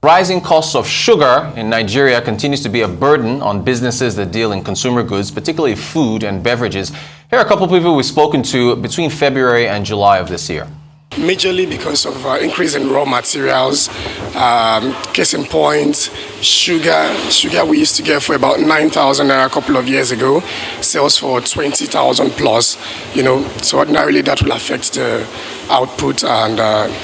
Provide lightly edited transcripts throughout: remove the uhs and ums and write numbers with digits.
Rising costs of sugar in Nigeria continues to be a burden on businesses that deal in consumer goods, particularly food and beverages. Here are a couple of people we've spoken to between February and July of this year. Majorly because of increase in raw materials, case in point, sugar we used to get for about 9,000 naira a couple of years ago, sells for 20,000 plus, so ordinarily that will affect the output and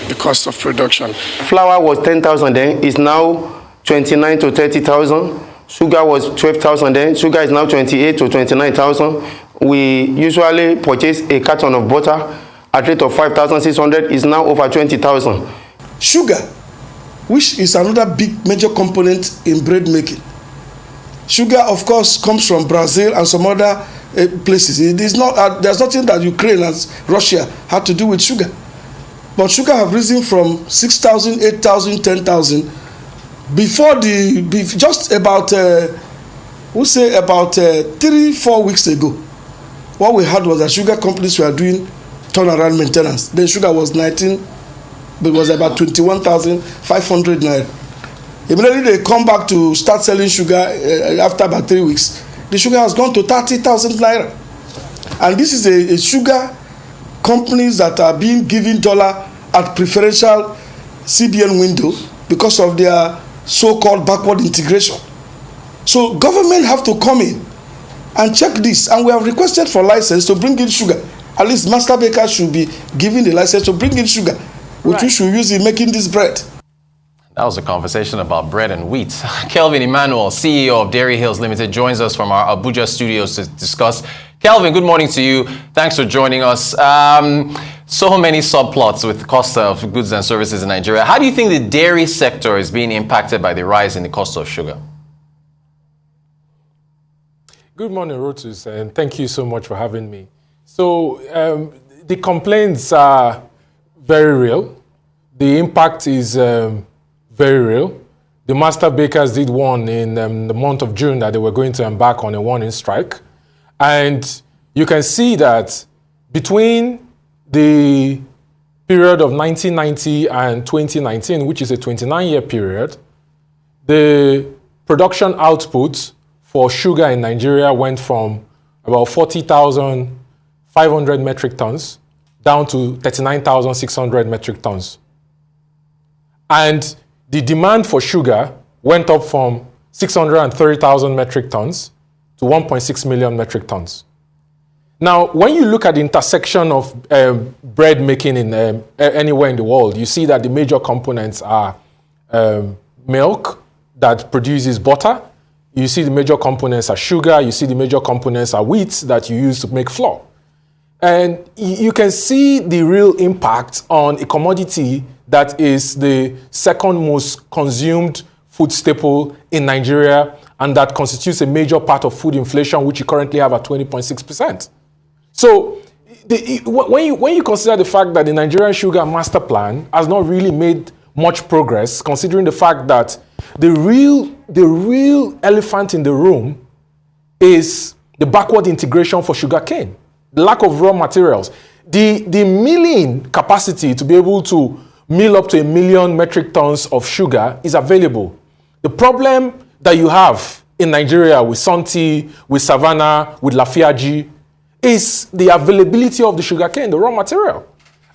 the cost of production. Flour was 10,000 then, it's now 29 to 30,000. Sugar was 12,000 then, sugar is now 28 to 29,000. We usually purchase a carton of butter at rate of 5,600, is now over 20,000. Sugar, which is another big major component in bread making. Sugar, of course, comes from Brazil and some other places. It is not, there's nothing that Ukraine and Russia had to do with sugar. But sugar have risen from 6,000, 8,000, 10,000. Just about, we'll say about 3-4 weeks ago, what we had was that sugar companies were doing turnaround maintenance. Then sugar was 19, but it was about 21,500 naira. Immediately they come back to start selling sugar after about 3 weeks. The sugar has gone to 30,000 naira. And this is a sugar companies that are being given dollar at preferential CBN window because of their so-called backward integration. So government have to come in and check this, and we have requested for license to bring in sugar. At least master bakers should be given the license to bring in sugar, which we should use in making this bread. That was a conversation about bread and wheat. Kelvin Emmanuel, CEO of Dairy Hills Ltd, joins us from our Abuja studios to discuss. Kelvin, good morning to you. Thanks for joining us. So many subplots with the cost of goods and services in Nigeria. How do you think the dairy sector is being impacted by the rise in the cost of sugar? Good morning, Rotus, and thank you so much for having me. So the complaints are very real. The impact is very real. The master bakers did warn in the month of June that they were going to embark on a warning strike. And you can see that between the period of 1990 and 2019, which is a 29-year period, the production output for sugar in Nigeria went from about 40,500 metric tons down to 39,600 metric tons. And the demand for sugar went up from 630,000 metric tons to 1.6 million metric tons. Now, when you look at the intersection of bread making in anywhere in the world, you see that the major components are milk that produces butter. You see the major components are sugar. You see the major components are wheat that you use to make flour. And you can see the real impact on a commodity that is the second most consumed food staple in Nigeria, and that constitutes a major part of food inflation, which you currently have at 20.6%. So when you consider the fact that the Nigerian Sugar Master Plan has not really made much progress, considering the fact that the real elephant in the room is the backward integration for sugarcane, the lack of raw materials. The milling capacity to be able to mill up to 1 million metric tons of sugar is available. The problem that you have in Nigeria with Santi, with Savannah, with Lafiaji, is the availability of the sugarcane, the raw material.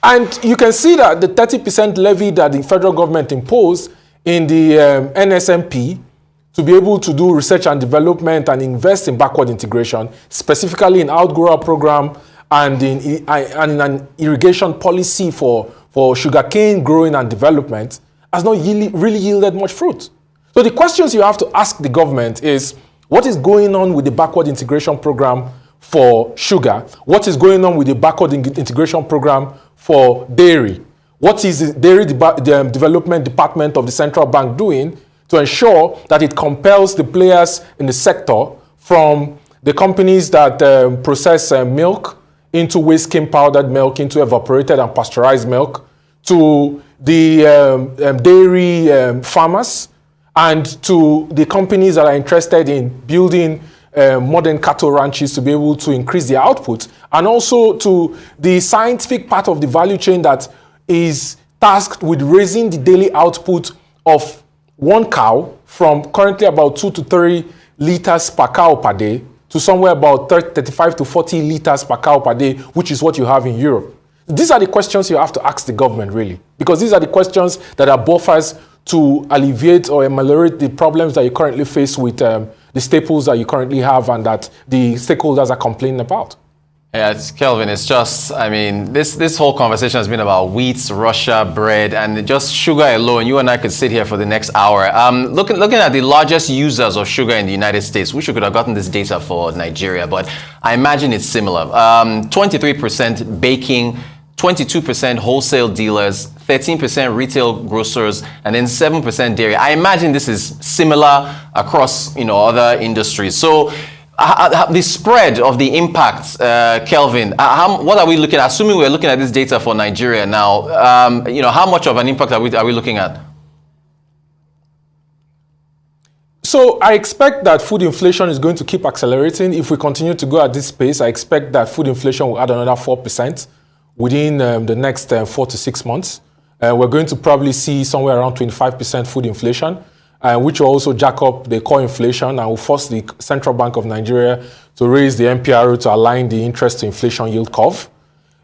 And you can see that the 30% levy that the federal government imposed in the NSMP to be able to do research and development and invest in backward integration, specifically in outgrower program and in an irrigation policy for sugarcane growing and development, has not really yielded much fruit. So the questions you have to ask the government is, what is going on with the backward integration program for sugar? What is going on with the backward integration program for dairy? What is the Dairy Development Department of the Central Bank doing to ensure that it compels the players in the sector, from the companies that process milk into waste skim powdered milk, into evaporated and pasteurized milk, to the dairy farmers, and to the companies that are interested in building modern cattle ranches to be able to increase their output, and also to the scientific part of the value chain that is tasked with raising the daily output of one cow from currently about 2 to 3 liters per cow per day to somewhere about 35 to 40 liters per cow per day, which is what you have in Europe? These are the questions you have to ask the government, really, because these are the questions that are buffers to alleviate or ameliorate the problems that you currently face with the staples that you currently have and that the stakeholders are complaining about. Yeah, it's Kelvin. It's just, I mean, this whole conversation has been about wheat, Russia, bread, and just sugar alone. You and I could sit here for the next hour. Looking at the largest users of sugar in the United States, wish we could have gotten this data for Nigeria, but I imagine it's similar. 23% baking, 22% wholesale dealers, 13% retail grocers, and then 7% dairy. I imagine this is similar across, other industries. So the spread of the impact, Kelvin, what are we looking at? Assuming we're looking at this data for Nigeria now, how much of an impact are we looking at? So I expect that food inflation is going to keep accelerating. If we continue to go at this pace, I expect that food inflation will add another 4% within the next 4 to 6 months. We're going to probably see somewhere around 25% food inflation, which will also jack up the core inflation and will force the Central Bank of Nigeria to raise the MPRO to align the interest to inflation yield curve.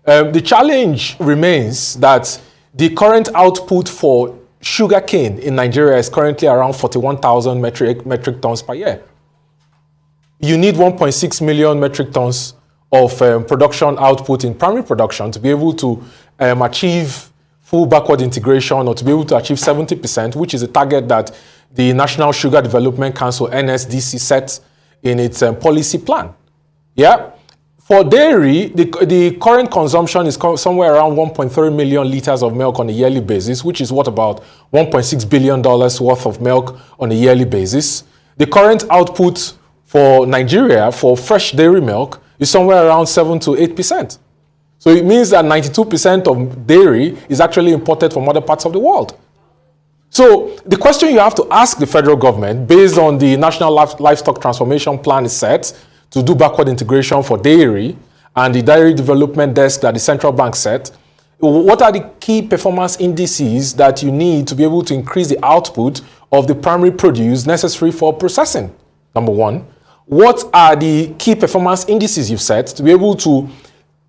The challenge remains that the current output for sugar cane in Nigeria is currently around 41,000 metric tons per year. You need 1.6 million metric tons of production output in primary production to be able to achieve full backward integration or to be able to achieve 70%, which is a target that the National Sugar Development Council, NSDC, set in its policy plan. Yeah. For dairy, the current consumption is somewhere around 1.3 million liters of milk on a yearly basis, which is what, about $1.6 billion worth of milk on a yearly basis. The current output for Nigeria for fresh dairy milk is somewhere around 7 to 8%. So it means that 92% of dairy is actually imported from other parts of the world. So the question you have to ask the federal government, based on the National Livestock Transformation Plan is set to do backward integration for dairy and the dairy development desk that the central bank set, what are the key performance indices that you need to be able to increase the output of the primary produce necessary for processing? Number one. What are the key performance indices you've set to be able to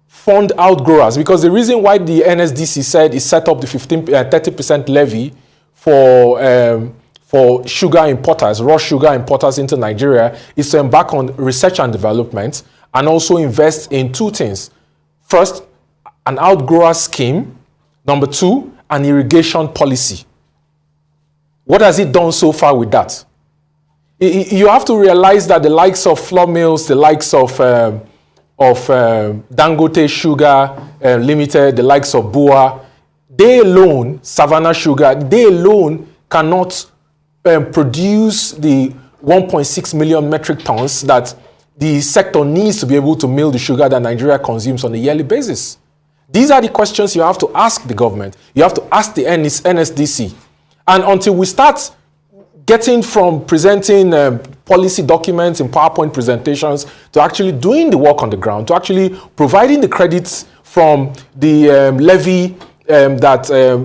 fund outgrowers? Because the reason why the NSDC said it set up the 30% levy for sugar importers, raw sugar importers into Nigeria, is to embark on research and development and also invest in two things. First, an outgrower scheme. Number two, an irrigation policy. What has it done so far with that? You have to realize that the likes of flour mills, the likes of Dangote Sugar Limited, the likes of Bua, they alone, Savannah Sugar, they alone cannot produce the 1.6 million metric tons that the sector needs to be able to mill the sugar that Nigeria consumes on a yearly basis. These are the questions you have to ask the government. You have to ask the NSDC. And until we start getting from presenting policy documents in PowerPoint presentations to actually doing the work on the ground, to actually providing the credits from the levy that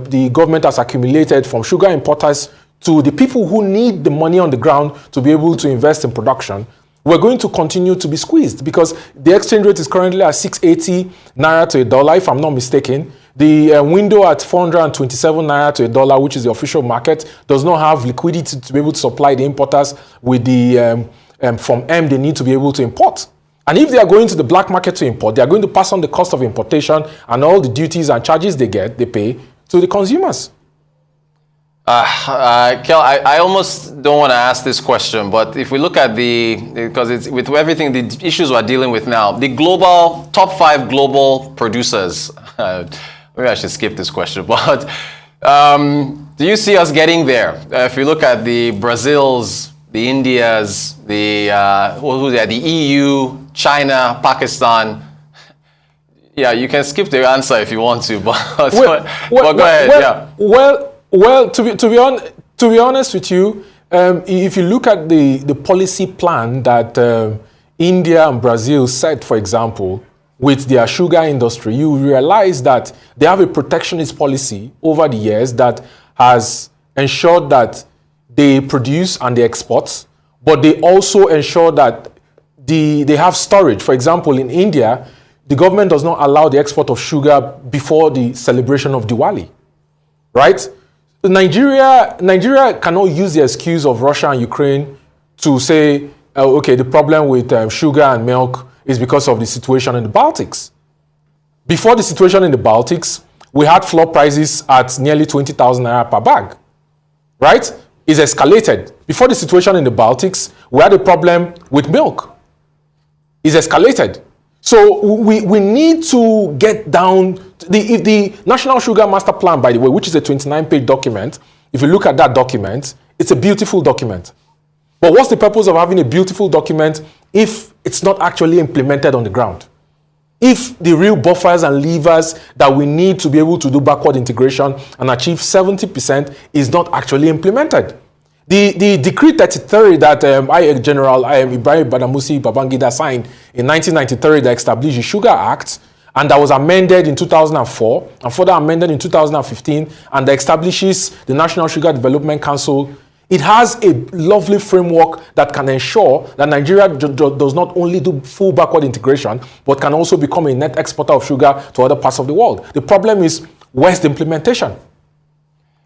the government has accumulated from sugar importers to the people who need the money on the ground to be able to invest in production, we're going to continue to be squeezed because the exchange rate is currently at 680 naira to a dollar, if I'm not mistaken. The window at 427 naira to a dollar, which is the official market, does not have liquidity to be able to supply the importers with the from they need to be able to import. And if they are going to the black market to import, they are going to pass on the cost of importation and all the duties and charges they pay to the consumers. Kel, I almost don't want to ask this question, but if we look at because it's with everything, the issues we're dealing with now, the top 5 global producers, maybe I should skip this question, but do you see us getting there? If you look at the Brazils, the Indias, the EU, China, Pakistan, yeah, you can skip the answer if you want to, but, but go ahead. Well, to be honest with you, if you look at the policy plan that India and Brazil set, for example, with their sugar industry, you realize that they have a protectionist policy over the years that has ensured that they produce and they export, but they also ensure that they have storage. For example, in India, the government does not allow the export of sugar before the celebration of Diwali, right? Nigeria cannot use the excuse of Russia and Ukraine to say, okay, the problem with sugar and milk is because of the situation in the Baltics. Before the situation in the Baltics, we had floor prices at nearly 20,000 naira per bag, right? It's escalated. Before the situation in the Baltics, we had a problem with milk. It's escalated. So we need to get down. If the National Sugar Master Plan, by the way, which is a 29-page document, if you look at that document, it's a beautiful document. But what's the purpose of having a beautiful document if it's not actually implemented on the ground? If the real buffers and levers that we need to be able to do backward integration and achieve 70% is not actually implemented. The Decree 33 that General Ibrahim Badamasi Babangida signed in 1993 that established the Sugar Act, and that was amended in 2004 and further amended in 2015, and that establishes the National Sugar Development Council. It has a lovely framework that can ensure that Nigeria does not only do full backward integration, but can also become a net exporter of sugar to other parts of the world. The problem is, where's the implementation?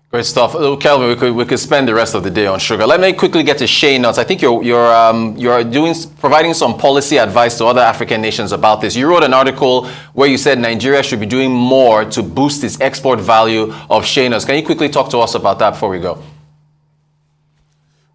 Great stuff. Kelvin, we could spend the rest of the day on sugar. Let me quickly get to shea nuts. I think you're providing some policy advice to other African nations about this. You wrote an article where you said Nigeria should be doing more to boost its export value of shea nuts. Can you quickly talk to us about that before we go?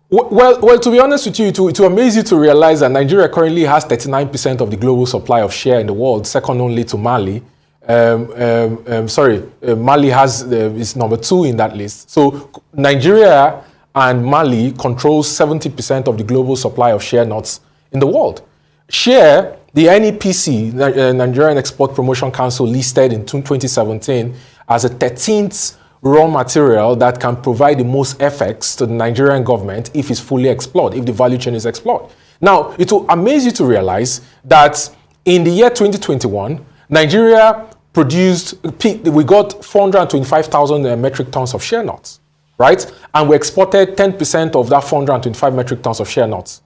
Well, to be honest with you, it will amaze you to realize that Nigeria currently has 39% of the global supply of shea in the world, second only to Mali. Mali is number 2 in that list. So Nigeria and Mali controls 70% of the global supply of shea nuts in the world. Shea, the NEPC, Nigerian Export Promotion Council, listed in 2017 as a 13th raw material that can provide the most effects to the Nigerian government if it's fully explored, if the value chain is explored. Now, it will amaze you to realize that in the year 2021, Nigeria we got 425,000 metric tons of shea nuts, right? And we exported 10% of that 425 metric tons of shea nuts.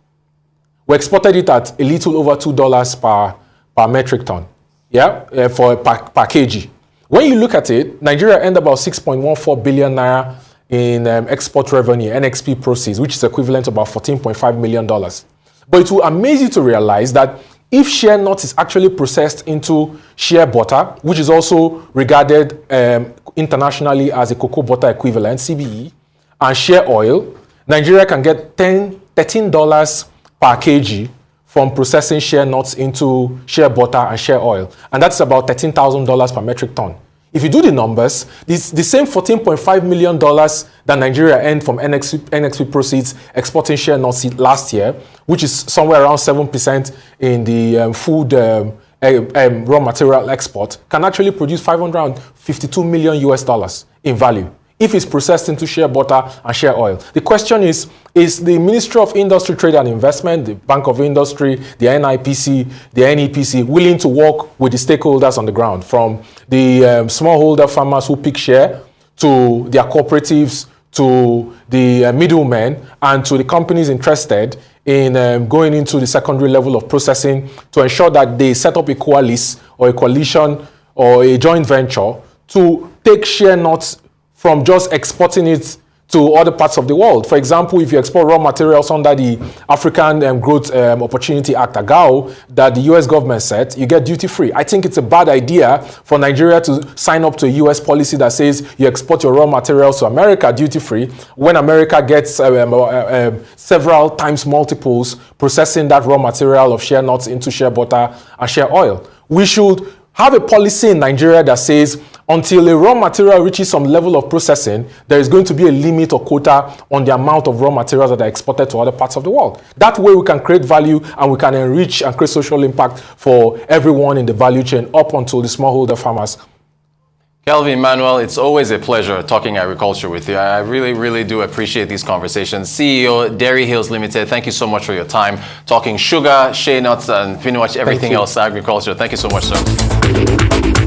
We exported it at a little over $2 per metric ton, per kg. When you look at it, Nigeria earned about 6.14 billion naira in export revenue, NXP proceeds, which is equivalent to about $14.5 million. But it will amaze you to realize that if shea nuts is actually processed into shea butter, which is also regarded internationally as a cocoa butter equivalent, CBE, and shea oil, Nigeria can get $13 per kg from processing shea nuts into shea butter and shea oil. And that's about $13,000 per metric ton. If you do the numbers, the same $14.5 million that Nigeria earned from NXP proceeds exporting shea nuts last year, which is somewhere around 7% in the food raw material export, can actually produce $552 million US in value if it's processed into shea butter and shea oil. The question is the Ministry of Industry, Trade and Investment, the Bank of Industry, the NIPC, the NEPC willing to work with the stakeholders on the ground, from the smallholder farmers who pick shea to their cooperatives, to the middlemen, and to the companies interested in going into the secondary level of processing to ensure that they set up a coalition or a coalition or a joint venture to take shea nuts from just exporting it to other parts of the world. For example, if you export raw materials under the African Growth Opportunity Act, AGAO, that the US government set, you get duty-free. I think it's a bad idea for Nigeria to sign up to a US policy that says you export your raw materials to America duty-free, when America gets several times multiples processing that raw material of shea nuts into shea butter and shea oil. We should have a policy in Nigeria that says until a raw material reaches some level of processing, there is going to be a limit or quota on the amount of raw materials that are exported to other parts of the world. That way we can create value and we can enrich and create social impact for everyone in the value chain up until the smallholder farmers. Kelvin Emmanuel, it's always a pleasure talking agriculture with you. I really, really do appreciate these conversations. CEO, Dairy Hills Ltd, thank you so much for your time talking sugar, shea nuts, and pretty much everything else agriculture. Thank you so much, sir.